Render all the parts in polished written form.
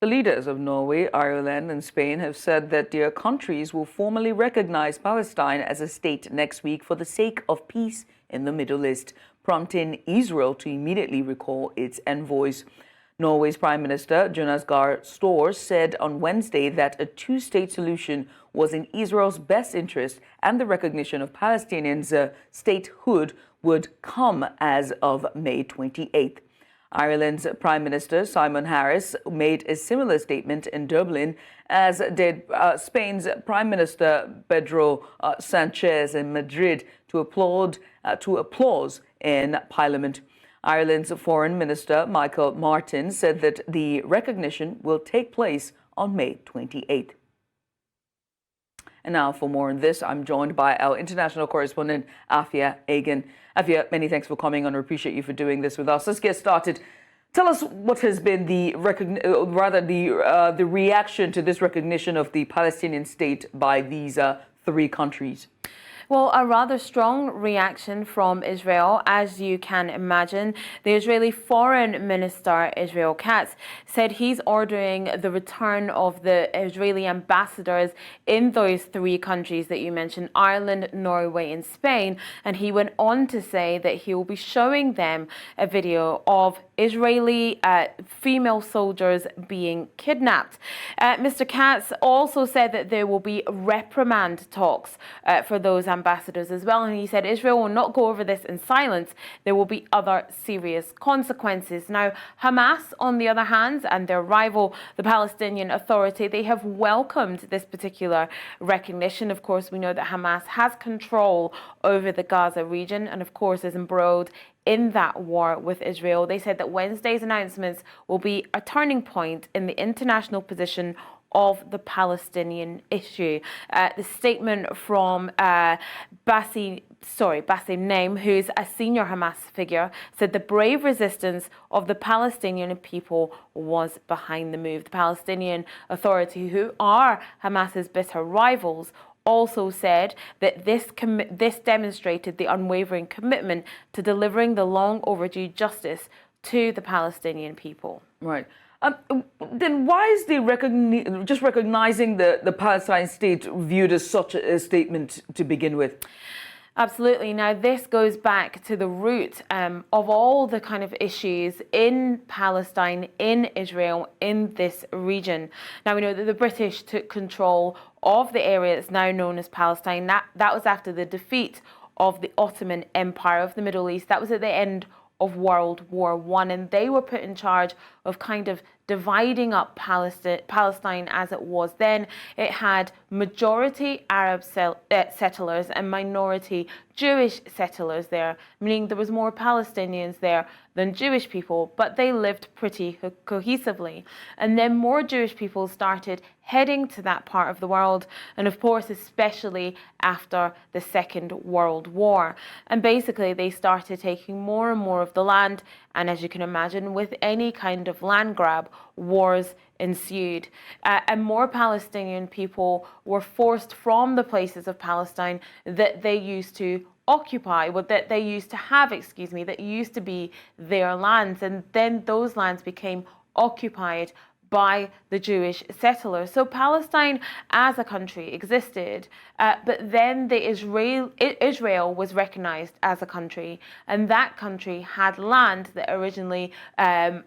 The leaders of Norway, Ireland, and Spain have said that their countries will formally recognize Palestine as a state next week for the sake of peace in the Middle East, prompting Israel to immediately recall its envoys. Norway's Prime Minister Jonas Gahr Støre said on Wednesday that a two-state solution was in Israel's best interest and the recognition of Palestinians' statehood would come as of May 28th. Ireland's Prime Minister Simon Harris made a similar statement in Dublin, as did Spain's Prime Minister Pedro Sanchez in Madrid to applause in Parliament. Ireland's Foreign Minister Michael Martin said that the recognition will take place on May 28th. And now for more on this, I'm joined by our international correspondent, Afia Egan. Afia, many thanks for coming on. I appreciate you for doing this with us. Let's get started. Tell us what has been the reaction to this recognition of the Palestinian state by these three countries. Well, a rather strong reaction from Israel, as you can imagine. The Israeli Foreign Minister, Israel Katz, said he's ordering the return of the Israeli ambassadors in those three countries that you mentioned, Ireland, Norway, and Spain. And he went on to say that he will be showing them a video of Israeli female soldiers being kidnapped. Mr. Katz also said that there will be reprimand talks for those ambassadors as well, and he said Israel will not go over this in silence. There will be other serious consequences. Now, Hamas, on the other hand, and their rival, the Palestinian Authority, they have welcomed this particular recognition. Of course, we know that Hamas has control over the Gaza region and, of course, is embroiled in that war with Israel. They said that Wednesday's announcements will be a turning point in the international position of the Palestinian issue. The statement from Bassem Naim, who's a senior Hamas figure, said the brave resistance of the Palestinian people was behind the move. The Palestinian Authority, who are Hamas's bitter rivals, also said that this demonstrated the unwavering commitment to delivering the long overdue justice to the Palestinian people. Right. Then why is just recognizing the Palestine state viewed as such a statement to begin with? Absolutely. Now, this goes back to the root of all the kind of issues in Palestine, in Israel, in this region. Now, we know that the British took control of the area that's now known as Palestine. That was after the defeat of the Ottoman Empire of the Middle East. That was at the end of World War I, and they were put in charge of kind of dividing up Palestine as it was then. It had majority Arab settlers and minority Jewish settlers there, meaning there was more Palestinians there than Jewish people, but they lived pretty cohesively. And then more Jewish people started heading to that part of the world, and of course, especially after the Second World War. And basically, they started taking more and more of the land, and as you can imagine, with any kind of land grab, wars ensued. And more Palestinian people were forced from the places of Palestine that they used to occupy, that they used to have, that used to be their lands. And then those lands became occupied by the Jewish settlers. So Palestine as a country existed, but then Israel was recognized as a country, and that country had land that originally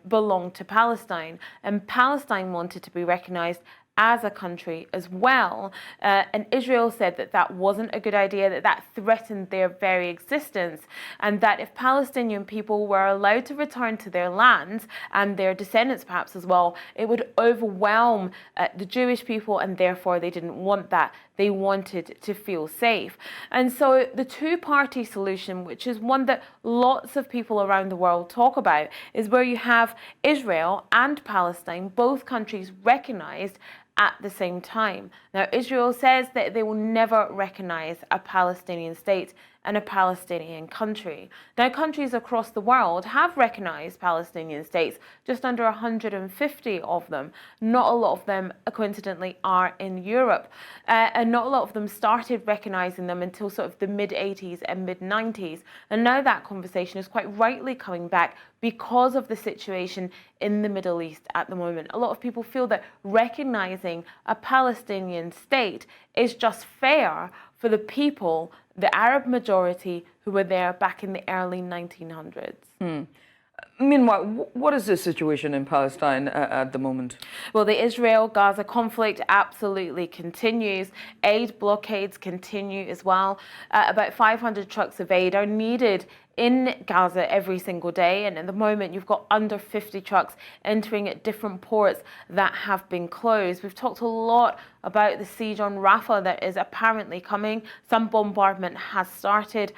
belonged to Palestine, and Palestine wanted to be recognized as a country as well. And Israel said that that wasn't a good idea, that threatened their very existence, and that if Palestinian people were allowed to return to their lands, and their descendants perhaps as well, it would overwhelm the Jewish people, and therefore they didn't want that. They wanted to feel safe. And so the two-party solution, which is one that lots of people around the world talk about, is where you have Israel and Palestine, both countries recognized at the same time. Now, Israel says that they will never recognize a Palestinian state and a Palestinian country. Now, countries across the world have recognized Palestinian states, just under 150 of them. Not a lot of them, coincidentally, are in Europe. And not a lot of them started recognizing them until sort of the mid-80s and mid-90s. And now that conversation is quite rightly coming back because of the situation in the Middle East at the moment. A lot of people feel that recognizing a Palestinian state is just fair for the people, the Arab majority, who were there back in the early 1900s. Meanwhile, what is the situation in Palestine at the moment? Well, the Israel-Gaza conflict absolutely continues. Aid blockades continue as well. About 500 trucks of aid are needed in Gaza every single day, and at the moment you've got under 50 trucks entering at different ports that have been closed. We've talked a lot about the siege on Rafah that is apparently coming. Some bombardment has started.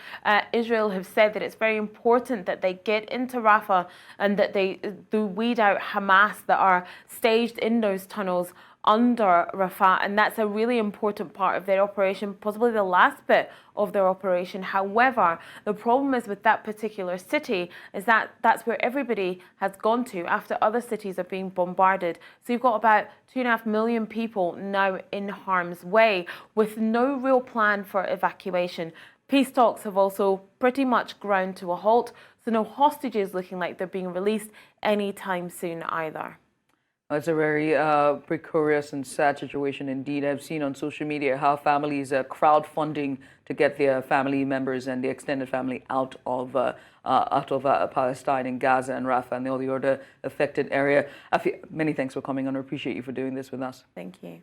Israel have said that it's very important that they get into Rafah and that they do weed out Hamas that are staged in those tunnels under Rafah, and that's a really important part of their operation, possibly the last bit of their operation. However, the problem is with that particular city is that that's where everybody has gone to after other cities are being bombarded. So you've got about 2.5 million people now in harm's way with no real plan for evacuation. Peace talks have also pretty much ground to a halt, so no hostages looking like they're being released anytime soon either. It's a very precarious and sad situation indeed. I've seen on social media how families are crowdfunding to get their family members and the extended family out of Palestine and Gaza and Rafah and all the other affected area. Afi, many thanks for coming on. I appreciate you for doing this with us. Thank you.